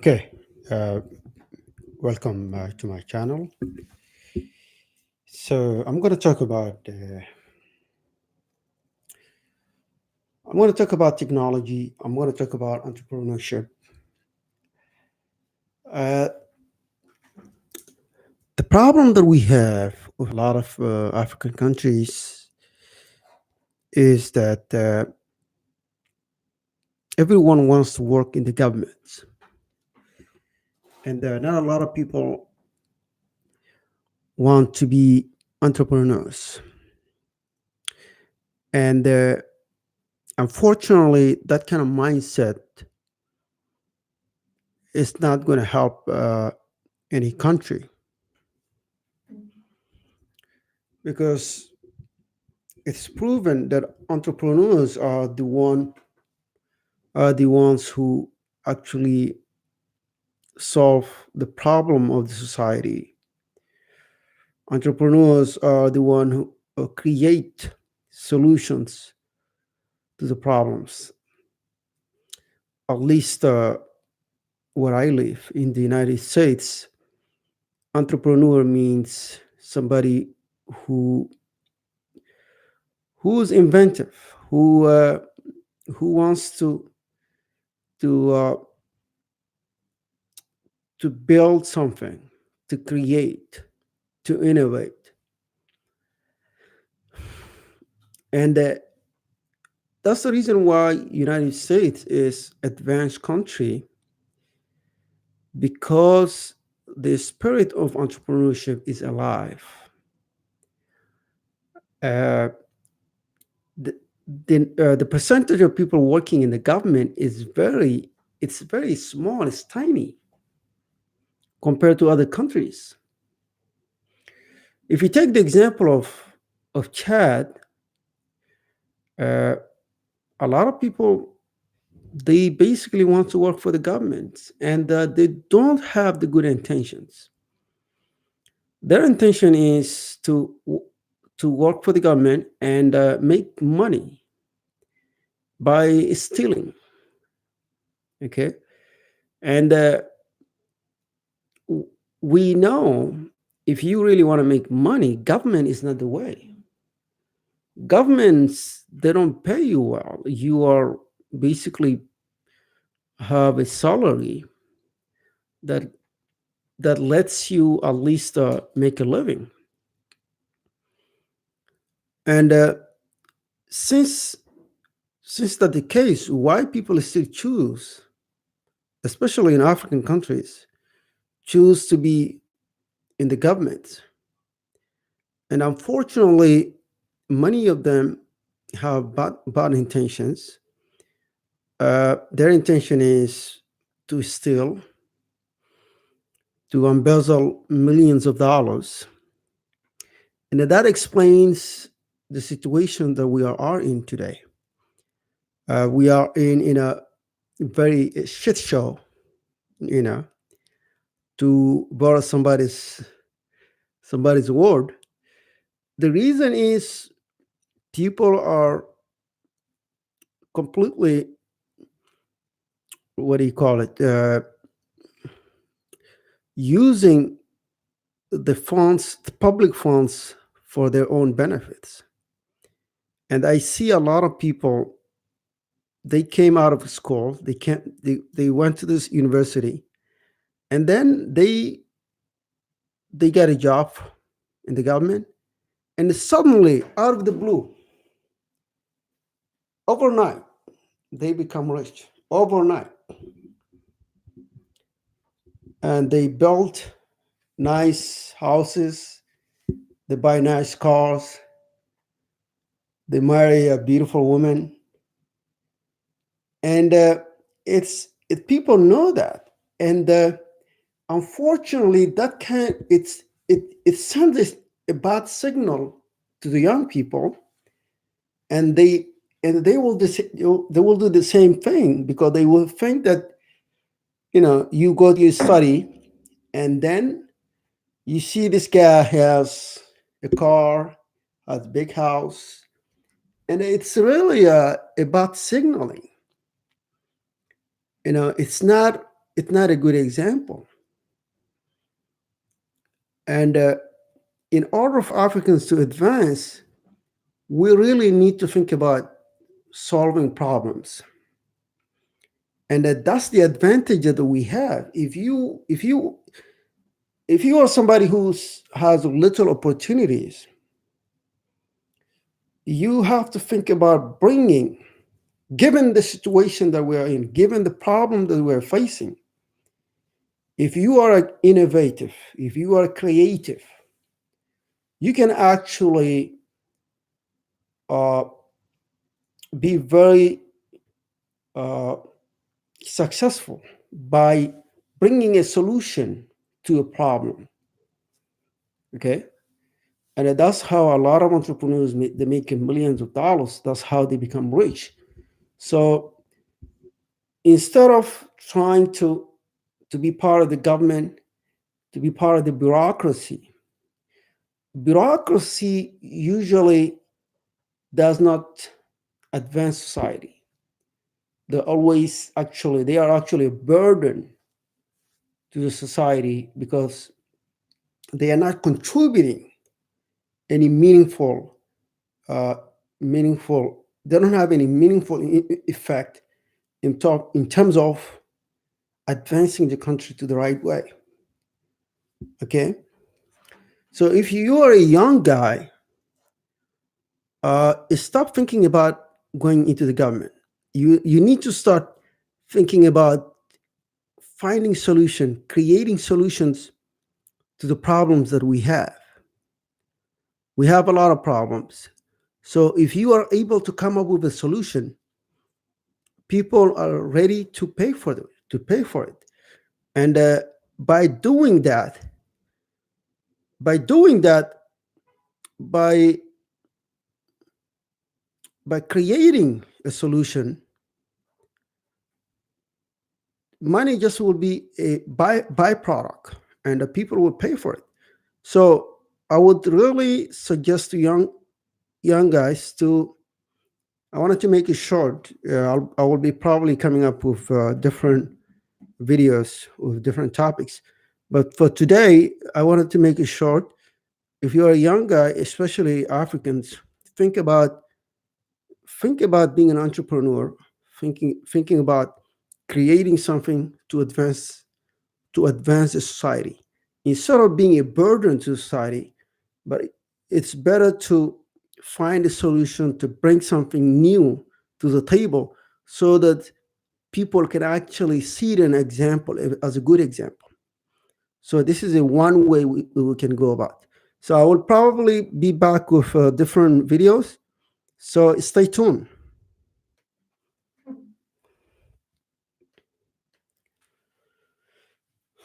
Okay, uh, welcome to my channel. So I'm going to talk about technology. I'm going to talk about entrepreneurship. Uh, the problem that we have with a lot of African countries is that everyone wants to work in the government, and not a lot of people want to be entrepreneurs. And unfortunately, that kind of mindset is not going to help any country because it's proven that entrepreneurs are the ones who actually solve the problem of the society. Entrepreneurs are the one who create solutions to the problems. At least where I live in the United States, entrepreneur means somebody who who's inventive, who wants to uh, to build something, to create, to innovate. And that's the reason why United States is advanced country, because the spirit of entrepreneurship is alive. Uh, the, the percentage of people working in the government is very small, it's tiny compared to other countries. If you take the example of Chad, uh, a lot of people, they basically want to work for the government, and they don't have the good intentions. Their intention is to work for the government and make money by stealing. Okay, and we know, if you really want to make money, government is not the way. Governments, they don't pay you well. You are basically have a salary that lets you at least make a living. And since that's the case, why people still choose, especially in African countries, choose to be in the government? And unfortunately, many of them have bad intentions. Their intention is to steal, to embezzle millions of dollars. And that explains the situation that we are in today. We are in a very shit show, you know, to borrow somebody's word. The reason is people are completely, what do you call it, using the public funds for their own benefits. And I see a lot of people, they came out of school, they went to this university, and then they get a job in the government, and suddenly, out of the blue, overnight, they become rich overnight, and they built nice houses, they buy nice cars, they marry a beautiful woman, and people know that, and unfortunately, that can it sends a bad signal to the young people, and they will they will do the same thing, because they will think that, you go to your study, and then you see this guy has a car, has a big house, and it's really about signaling. It's not. it's not a good example. And in order for Africans to advance, we really need to think about solving problems. And that's the advantage that we have. If you are somebody who has little opportunities, you have to think about bringing, given the situation that we are in, given the problem that we're facing, if you are innovative, if you are creative, you can actually uh, be very uh, successful by bringing a solution to a problem. Okay, and that's how a lot of entrepreneurs they make millions of dollars. That's how they become rich. So instead of trying to be part of the government, to be part of the bureaucracy, bureaucracy usually does not advance society. They are actually a burden to the society because they are not contributing any uh, meaningful. They don't have any meaningful effect in terms of advancing the country to the right way. Okay, so if you are a young guy, stop thinking about going into the government. You need to start thinking about finding solution, creating solutions to the problems that we have. We have a lot of problems. So if you are able to come up with a solution, people are ready to pay for it. And by doing that, by doing that, by by creating a solution, money just will be a byproduct, and the people will pay for it. So I would really suggest to young guys to. I wanted to make it short. I will be probably coming up with different videos with different topics, but for today, I wanted to make it short. If you're a young guy, especially Africans, think about think about being an entrepreneur, thinking about creating something to advance the society instead of being a burden to society. But it's better to find a solution to bring something new to the table so that people can actually see it an example as a good example. So this is a one way we can go about. So I will probably be back with different videos. So stay tuned.